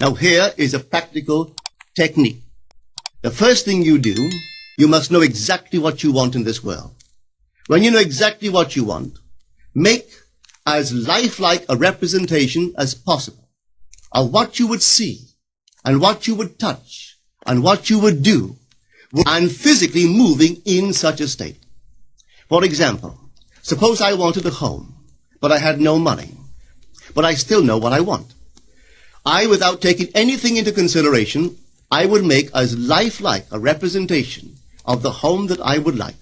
Now here is a practical technique. The first thing you do, you must know exactly what you want in this world. When you know exactly what you want, make as lifelike a representation as possible of what you would see and what you would touch and what you would do and physically moving in such a state. For example, suppose I wanted a home, but I had no money, but I still know what I want. Without taking anything into consideration, I would make as lifelike a representation of the home that I would like,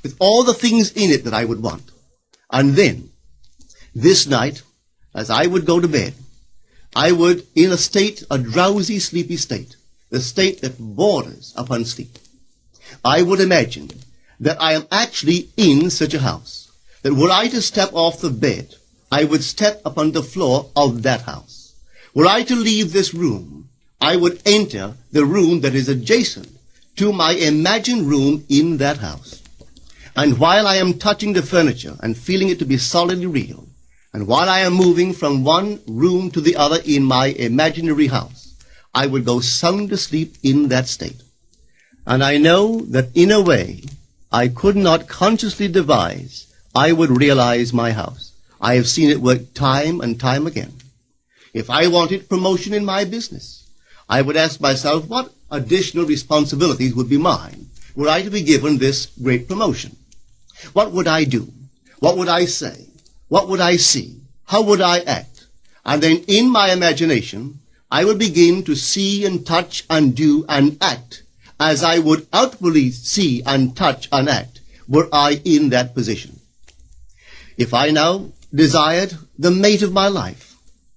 with all the things in it that I would want. And then, this night, as I would go to bed, I would, in a drowsy, sleepy state, the state that borders upon sleep, I would imagine that I am actually in such a house, that were I to step off the bed, I would step upon the floor of that house. Were I to leave this room, I would enter the room that is adjacent to my imagined room in that house. And while I am touching the furniture and feeling it to be solidly real, and while I am moving from one room to the other in my imaginary house, I would go sound asleep in that state. And I know that in a way I could not consciously devise, I would realize my house. I have seen it work time and time again. If I wanted promotion in my business, I would ask myself what additional responsibilities would be mine were I to be given this great promotion. What would I do? What would I say? What would I see? How would I act? And then in my imagination, I would begin to see and touch and do and act as I would outwardly see and touch and act were I in that position. If I now desired the mate of my life,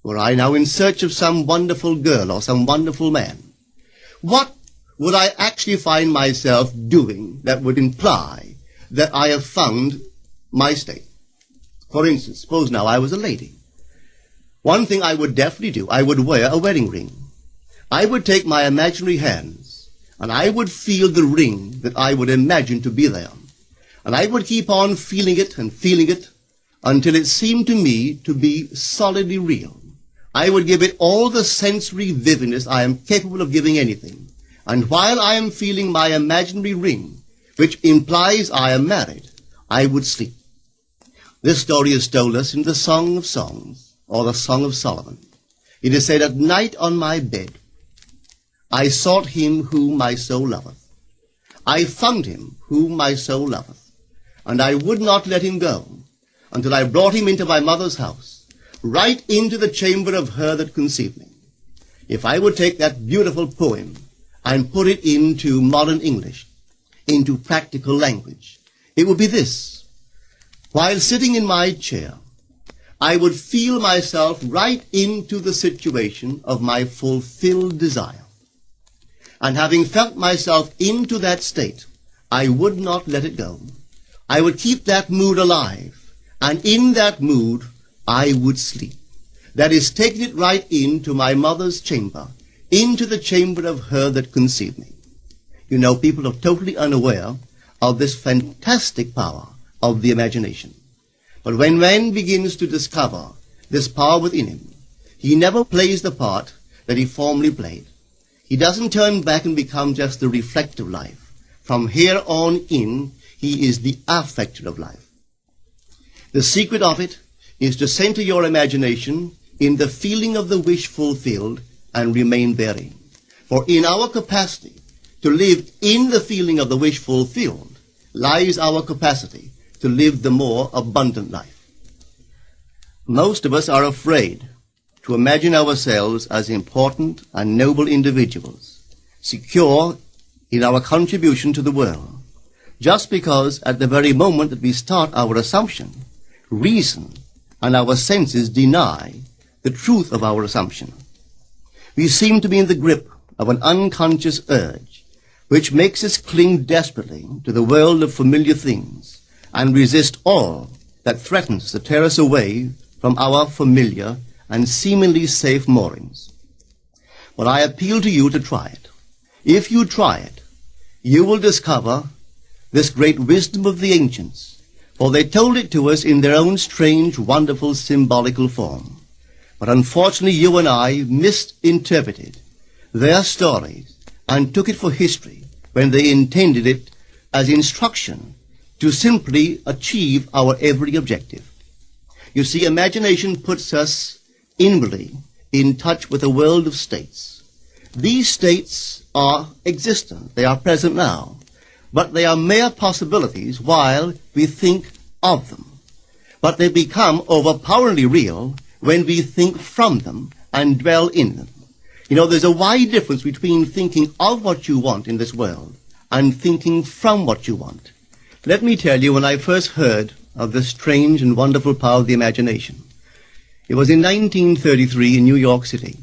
were I now in search of some wonderful girl or some wonderful man, what would I actually find myself doing that would imply that I have found my state? For instance, suppose now I was a lady. One thing I would definitely do, I would wear a wedding ring. I would take my imaginary hands and I would feel the ring that I would imagine to be there. And I would keep on feeling it until it seemed to me to be solidly real. I would give it all the sensory vividness I am capable of giving anything. And while I am feeling my imaginary ring, which implies I am married, I would sleep. This story is told us in the Song of Songs, or the Song of Solomon. It is said, "At night on my bed, I sought him whom my soul loveth. I found him whom my soul loveth, and I would not let him go until I brought him into my mother's house, right into the chamber of her that conceived me." If I would take that beautiful poem and put it into modern English, into practical language, it would be this. While sitting in my chair, I would feel myself right into the situation of my fulfilled desire. And having felt myself into that state, I would not let it go. I would keep that mood alive, and in that mood, I would sleep. That is, taking it right into my mother's chamber, into the chamber of her that conceived me. You know, people are totally unaware of this fantastic power of the imagination. But when man begins to discover this power within him, he never plays the part that he formerly played. He doesn't turn back and become just the reflective life. From here on in, he is the affecter of life. The secret of it is to center your imagination in the feeling of the wish fulfilled and remain therein. For in our capacity to live in the feeling of the wish fulfilled lies our capacity to live the more abundant life. Most of us are afraid to imagine ourselves as important and noble individuals, secure in our contribution to the world, just because at the very moment that we start our assumption, reason and our senses deny the truth of our assumption. We seem to be in the grip of an unconscious urge which makes us cling desperately to the world of familiar things and resist all that threatens to tear us away from our familiar and seemingly safe moorings. But I appeal to you to try it. If you try it, you will discover this great wisdom of the ancients, for they told it to us in their own strange, wonderful, symbolical form. But unfortunately, you and I misinterpreted their stories and took it for history when they intended it as instruction to simply achieve our every objective. You see, imagination puts us inwardly in touch with a world of states. These states are existent. They are present now. But they are mere possibilities while we think of them. But they become overpoweringly real when we think from them and dwell in them. You know, there's a wide difference between thinking of what you want in this world and thinking from what you want. Let me tell you, when I first heard of this strange and wonderful power of the imagination, it was in 1933 in New York City.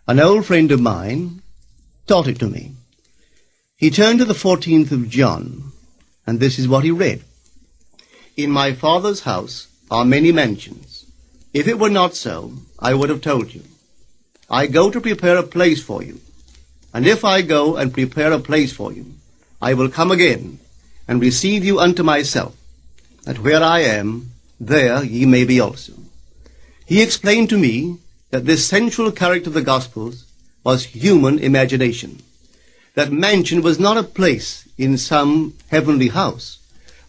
An old friend of mine taught it to me. He turned to the 14th of John, and this is what he read. In my Father's house are many mansions. If it were not so, I would have told you. I go to prepare a place for you. And if I go and prepare a place for you, I will come again and receive you unto myself, that where I am, there ye may be also. He explained to me that this central character of the Gospels was human imagination. That mansion was not a place in some heavenly house,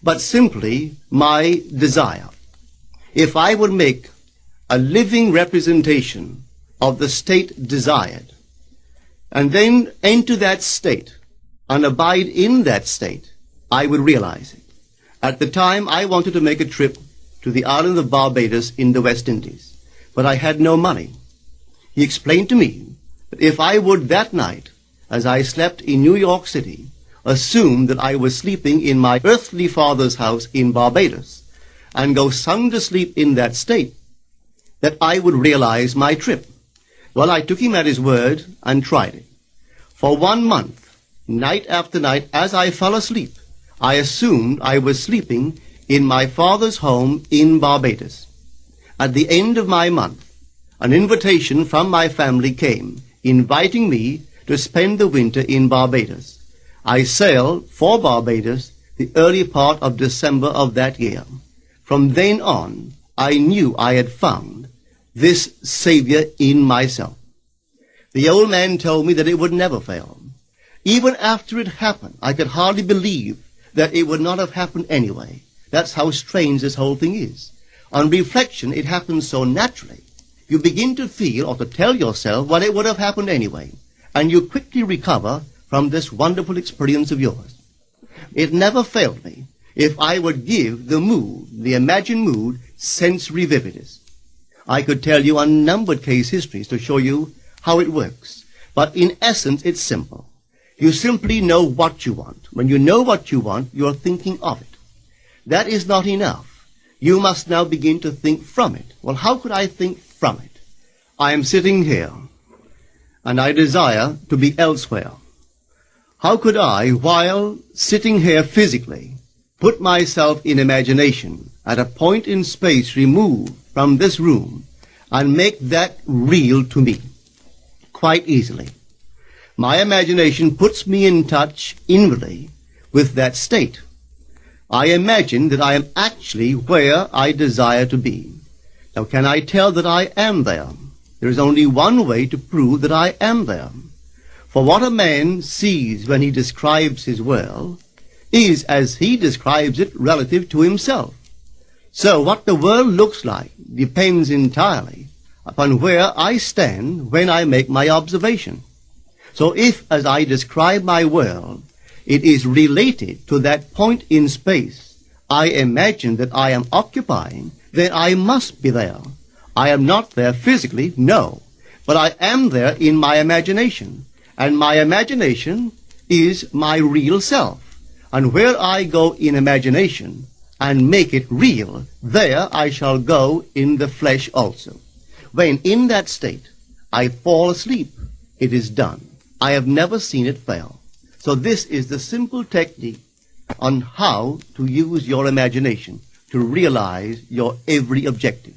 but simply my desire. If I would make a living representation of the state desired, and then enter that state and abide in that state, I would realize it. At the time, I wanted to make a trip to the island of Barbados in the West Indies, but I had no money. He explained to me that if I would that night, as I slept in New York City, assume that I was sleeping in my earthly father's house in Barbados, and go sound to sleep in that state, that I would realize my trip. Well, I took him at his word and tried it. For 1 month, night after night, as I fell asleep, I assumed I was sleeping in my father's home in Barbados. At the end of my month, an invitation from my family came, inviting me to spend the winter in Barbados. I sailed for Barbados the early part of December of that year. From then on, I knew I had found this Savior in myself. The old man told me that it would never fail. Even after it happened, I could hardly believe that it would not have happened anyway. That's how strange this whole thing is. On reflection, it happens so naturally. You begin to feel or to tell yourself, well, it would have happened anyway. And you quickly recover from this wonderful experience of yours. It never failed me if I would give the mood, the imagined mood, sensory vividness. I could tell you unnumbered case histories to show you how it works. But in essence, it's simple. You simply know what you want. When you know what you want, you're thinking of it. That is not enough. You must now begin to think from it. Well, how could I think from it? I am sitting here, and I desire to be elsewhere. How could I, while sitting here physically, put myself in imagination at a point in space removed from this room and make that real to me? Quite easily. My imagination puts me in touch inwardly with that state. I imagine that I am actually where I desire to be. Now, can I tell that I am there? There is only one way to prove that I am there. For what a man sees when he describes his world is as he describes it relative to himself. So what the world looks like depends entirely upon where I stand when I make my observation. So if, as I describe my world, it is related to that point in space I imagine that I am occupying, then I must be there. I am not there physically, no, but I am there in my imagination, and my imagination is my real self. And where I go in imagination and make it real, there I shall go in the flesh also. When in that state I fall asleep, it is done. I have never seen it fail. So this is the simple technique on how to use your imagination to realize your every objective.